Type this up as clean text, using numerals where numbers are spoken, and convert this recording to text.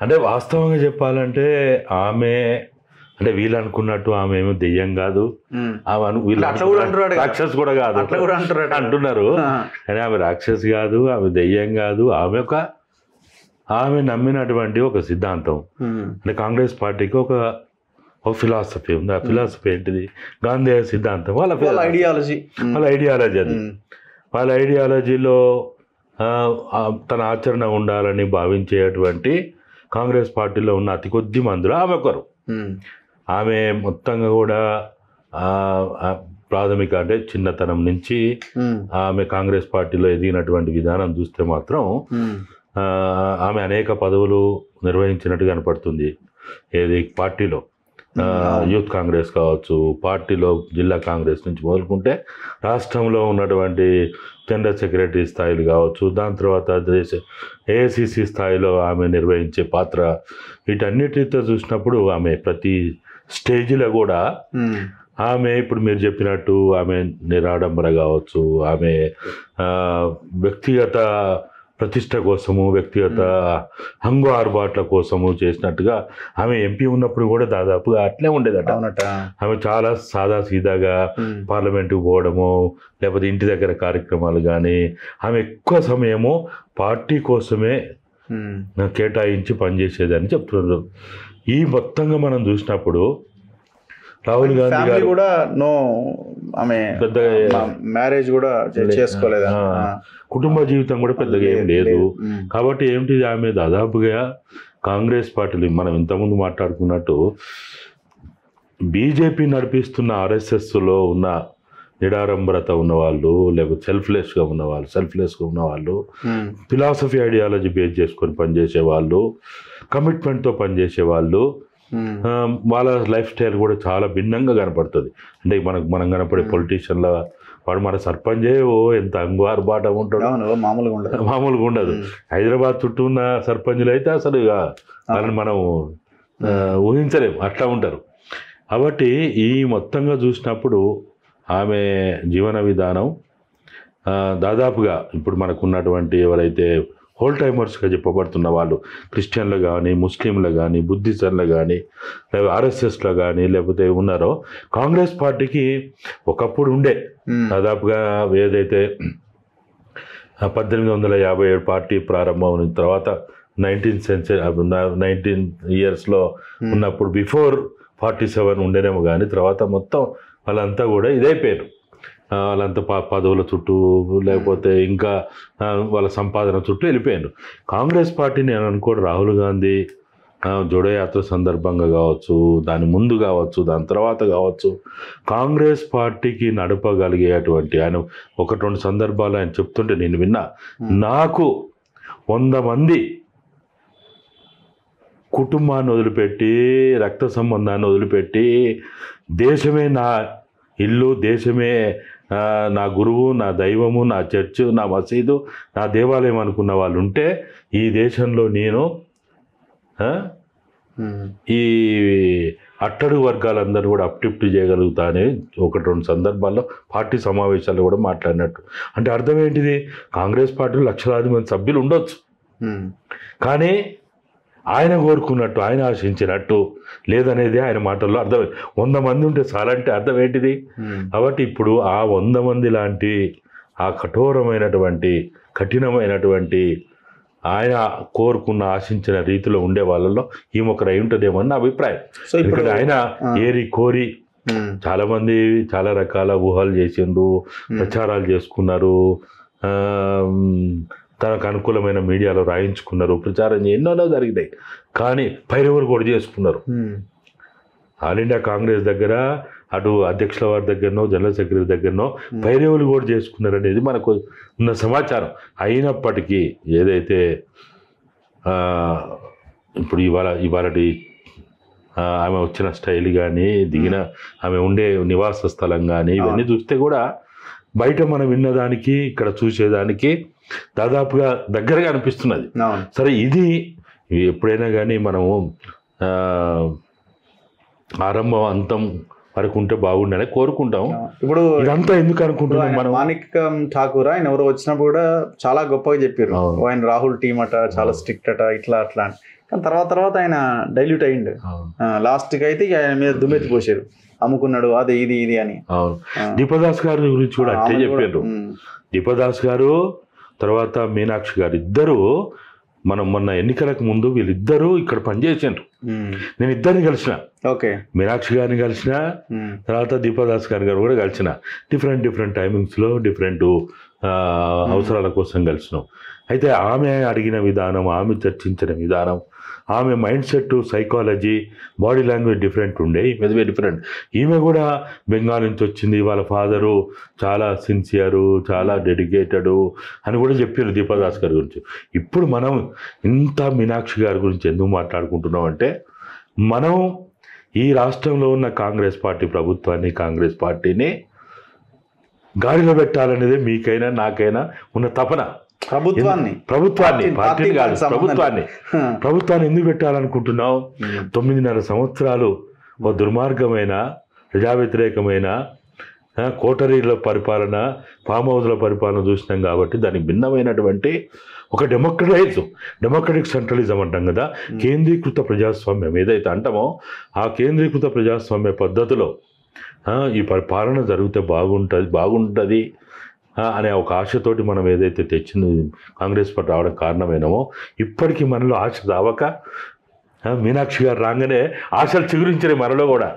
అంటే వాస్తవంగా చెప్పాలంటే ఆమె అంటే వీళ్ళు అనుకున్నట్టు ఆమె ఏమో దెయ్యం కాదు, రాక్షస్ కూడా కాదు అంటున్నారు. కానీ ఆమె రాక్షస్ కాదు, ఆమె దెయ్యం కాదు. ఆమె నమ్మినటువంటి ఒక సిద్ధాంతం. అంటే కాంగ్రెస్ పార్టీకి ఒక ఫిలాసఫీ ఉంది. ఆ ఫిలాసఫీ ఏంటిది? గాంధీ సిద్ధాంతం, వాళ్ళ ఐడియాలజీ అది. వాళ్ళ ఐడియాలజీలో తన ఆచరణ ఉండాలని భావించేటువంటి కాంగ్రెస్ పార్టీలో ఉన్న అతి కొద్ది మందిలో ఆమె ఒకరు. ఆమె మొత్తంగా కూడా ప్రాథమిక అంటే చిన్నతనం నుంచి ఆమె కాంగ్రెస్ పార్టీలో ఎదిగినటువంటి విధానం చూస్తే మాత్రం ఆమె అనేక పదవులు నిర్వహించినట్టు కనపడుతుంది. ఏది పార్టీలో యూత్ కాంగ్రెస్ కావచ్చు, పార్టీలో జిల్లా కాంగ్రెస్ నుంచి మొదలుకుంటే రాష్ట్రంలో ఉన్నటువంటి జనరల్ సెక్రటరీ స్థాయిలు కావచ్చు, దాని తర్వాత ఏఐసిసి స్థాయిలో ఆమె నిర్వహించే పాత్ర, వీటన్నిటితో చూసినప్పుడు ఆమె ప్రతి స్టేజ్లో కూడా ఆమె ఇప్పుడు మీరు చెప్పినట్టు ఆమె నిరాడంబర కావచ్చు, ఆమె వ్యక్తిగత ప్రతిష్ట కోసము, వ్యక్తిగత హంగు ఆర్బాట్ల కోసము చేసినట్టుగా ఆమె ఎంపీ ఉన్నప్పుడు కూడా దాదాపుగా అట్లే ఉండేదట. ఆమె చాలా సాదా సీదాగా పార్లమెంటుకు పోవడము, లేకపోతే ఇంటి దగ్గర కార్యక్రమాలు కానీ, ఆమె ఎక్కువ సమయము పార్టీ కోసమే కేటాయించి పనిచేసేదని చెప్తున్నారు. ఈ మొత్తంగా మనం చూసినప్పుడు రాహుల్ గాంధీ గారు కూడా ఆమె పెద్దగా మ్యారేజ్ కూడా చేసుకోలేదు, కుటుంబ జీవితం కూడా పెద్దగా ఏం లేదు. కాబట్టి ఏమిటి, ఆమె దాదాపుగా కాంగ్రెస్ పార్టీలు మనం ఇంతకుముందు మాట్లాడుకున్నట్టు బీజేపీ నడిపిస్తున్న ఆర్ఎస్ఎస్లో ఉన్న నిడారంబరత ఉన్నవాళ్ళు, లేకపోతే సెల్ఫ్లెస్గా ఉన్నవాళ్ళు, ఫిలాసఫీ ఐడియాలజీ బేస్ చేసుకొని పనిచేసే వాళ్ళు, కమిట్మెంట్తో పనిచేసే వాళ్ళు, వాళ్ళ లైఫ్ స్టైల్ కూడా చాలా భిన్నంగా కనపడుతుంది. అంటే మనం కనపడే పొలిటీషియన్ల వాడు మన సర్పంచే ఎంత అంగువారు బాట ఉంటాడు, మామూలుగా ఉండదు. హైదరాబాద్ చుట్టూ ఉన్న సర్పంచులు అయితే అసలు వాళ్ళని మనం ఊహించలేము, అట్లా ఉంటారు. కాబట్టి ఈ మొత్తంగా చూసినప్పుడు ఆమె జీవన విధానం దాదాపుగా ఇప్పుడు మనకున్నటువంటి ఎవరైతే హోల్ టైమర్స్గా చెప్పబడుతున్న వాళ్ళు, క్రిస్టియన్లు కానీ, ముస్లింలు కానీ, బుద్ధిస్టులు కానీ, లేకపోతే ఆర్ఎస్ఎస్లో కానీ లేకపోతే ఉన్నారో, కాంగ్రెస్ పార్టీకి ఒకప్పుడు ఉండే దాదాపుగా ఏదైతే 1857 పార్టీ ప్రారంభం తర్వాత 19 ఇయర్స్లో ఉన్నప్పుడు బిఫోర్ 47 ఉండేనేమో కానీ, తర్వాత మొత్తం వాళ్ళంతా కూడా ఇదైపోయారు. వాళ్ళంతా పదవుల చుట్టూ లేకపోతే ఇంకా వాళ్ళ సంపాదన చుట్టూ వెళ్ళిపోయారు. కాంగ్రెస్ పార్టీని నేను అనుకోడు రాహుల్ గాంధీ జోడో యాత్ర సందర్భంగా కావచ్చు, దాని ముందు కావచ్చు, దాని తర్వాత కావచ్చు, కాంగ్రెస్ పార్టీకి నడపగలిగేటువంటి ఆయన 1-2 సందర్భాలు ఆయన చెప్తుంటే నేను విన్నా. నాకు 100 మంది కుటుంబాన్ని వదిలిపెట్టి, రక్త సంబంధాన్ని వదిలిపెట్టి, దేశమే నా ఇల్లు, దేశమే నా గురువు, నా దైవము, నా చర్చు, నా మసీదు, నా దేవాలయం అనుకున్న వాళ్ళు ఉంటే ఈ దేశంలో నేను ఈ అట్టడుగు వర్గాలందరూ కూడా అప్టిప్ట్ చేయగలుగుతా అని 1-2 సందర్భాల్లో పార్టీ సమావేశాల్లో కూడా మాట్లాడినట్టు. అంటే అర్థం ఏంటిది, కాంగ్రెస్ పార్టీలో లక్షలాది మంది సభ్యులు ఉండొచ్చు, కానీ ఆయన కోరుకున్నట్టు, ఆయన ఆశించినట్టు లేదనేది ఆయన మాటల్లో అర్థమైంది. 100 మంది ఉంటే చాలంటే అర్థం ఏంటిది? కాబట్టి ఇప్పుడు ఆ 100 మంది లాంటి ఆ కఠినమైనటువంటి ఆయన కోరుకున్న ఆశించిన రీతిలో ఉండే వాళ్ళలో ఈమె ఒకరు అయి ఉంటుందేమో అని నా అభిప్రాయం. ఇక్కడ ఆయన ఏరి కోరి చాలామంది చాలా రకాల ఊహలు చేసిండ్రు, ప్రచారాలు చేసుకున్నారు, తనకు అనుకూలమైన మీడియాలో రాయించుకున్నారు, ప్రచారం ఎన్నో జరిగినాయి. కానీ పైరెవరు కూడా చేసుకున్నారు. ఆల్ ఇండియా కాంగ్రెస్ దగ్గర, అటు అధ్యక్షుల వారి దగ్గరనో, జనరల్ సెక్రటరీ దగ్గరనో పైరెవరు కూడా చేసుకున్నారు అనేది మనకు ఉన్న సమాచారం. అయినప్పటికీ ఏదైతే ఇప్పుడు ఇవాళ ఆమె వచ్చిన స్టైల్ కానీ, దిగిన ఆమె ఉండే నివాస స్థలం కానీ, ఇవన్నీ చూస్తే కూడా బయట మనం విన్నదానికి ఇక్కడ చూసేదానికి దాదాపుగా దగ్గరగా అనిపిస్తున్నది. సరే, ఇది ఎప్పుడైనా కానీ మనము ఆరంభం అంతం వరకు ఉంటే బాగుండని కోరుకుంటాం. ఇప్పుడు ఇదంతా ఎందుకు అనుకుంటున్నాం మనం? మాణిక్యం ఠాకూర్ ఆయన ఎవరు వచ్చినప్పుడు కూడా చాలా గొప్పగా చెప్పారు, ఆయన రాహుల్ టీం అట చాలా స్ట్రిక్ట్ అట, ఇట్లా అట్లా. కానీ తర్వాత ఆయన డైల్యూట్ అయ్యిండు. లాస్ట్కి అయితే ఇక ఆయన మీద దుమ్మెత్తి పోసారు, అమ్ముకున్నాడు అది ఇది అని. అవును, దీపదాస్ గారి గురించి కూడా అంటే చెప్పారు. దీపదాస్ గారు తర్వాత మీనాక్షి గారు ఇద్దరు మనం మొన్న ఎన్నికలకు ముందు వీళ్ళిద్దరూ ఇక్కడ పనిచేసారు. నేను ఇద్దరిని కలిసిన, ఓకే, మీనాక్షి గారిని కలిసిన, తర్వాత దీపదాస్ గారు కూడా కలిసిన. డిఫరెంట్ టైమింగ్స్లో డిఫరెంట్ అవసరాల కోసం కలిసినాం. అయితే ఆమె అడిగిన విధానం, ఆమె చర్చించిన విధానం, ఆమె mind set, psychology, body language different ఉండే. ఈమె డిఫరెంట్. ఈమె కూడా బెంగాల్ నుంచి వచ్చింది, వాళ్ళ ఫాదరు చాలా సిన్సియరు, చాలా డెడికేటెడు అని కూడా చెప్పారు దీపదాస్ గారి గురించి. ఇప్పుడు మనం ఇంత మీనాక్షి గారి గురించి ఎందుకు మాట్లాడుకుంటున్నాం అంటే, మనం ఈ రాష్ట్రంలో ఉన్న కాంగ్రెస్ పార్టీ ప్రభుత్వాన్ని, కాంగ్రెస్ పార్టీని గాడిలో పెట్టాలనేదే మీకైనా నాకైనా ఉన్న తపన. ప్రభుత్వాన్ని పార్టీని కాదు, ప్రభుత్వాన్ని ఎందుకు పెట్టాలనుకుంటున్నావు? 9.5 సంవత్సరాలు ఓ దుర్మార్గమైన, ప్రజా వ్యతిరేకమైన కోటరీల పరిపాలన, ఫామ్ హౌస్ల పరిపాలన చూసినాం కాబట్టి దానికి భిన్నమైనటువంటి ఒక డెమోక్రటిక్ సెంట్రలిజం అంటాం కదా, కేంద్రీకృత ప్రజాస్వామ్యం ఏదైతే అంటామో ఆ కేంద్రీకృత ప్రజాస్వామ్య పద్ధతిలో ఈ పాలన జరిగితే బాగుంటుంది అనే ఒక ఆశతోటి మనం ఏదైతే తెచ్చింది కాంగ్రెస్ పార్టీ రావడం కారణమైనమో, ఇప్పటికీ మనలో ఆశ రావక మీనాక్షి గారు రాగానే ఆశలు చిగురించినాయి మనలో కూడా.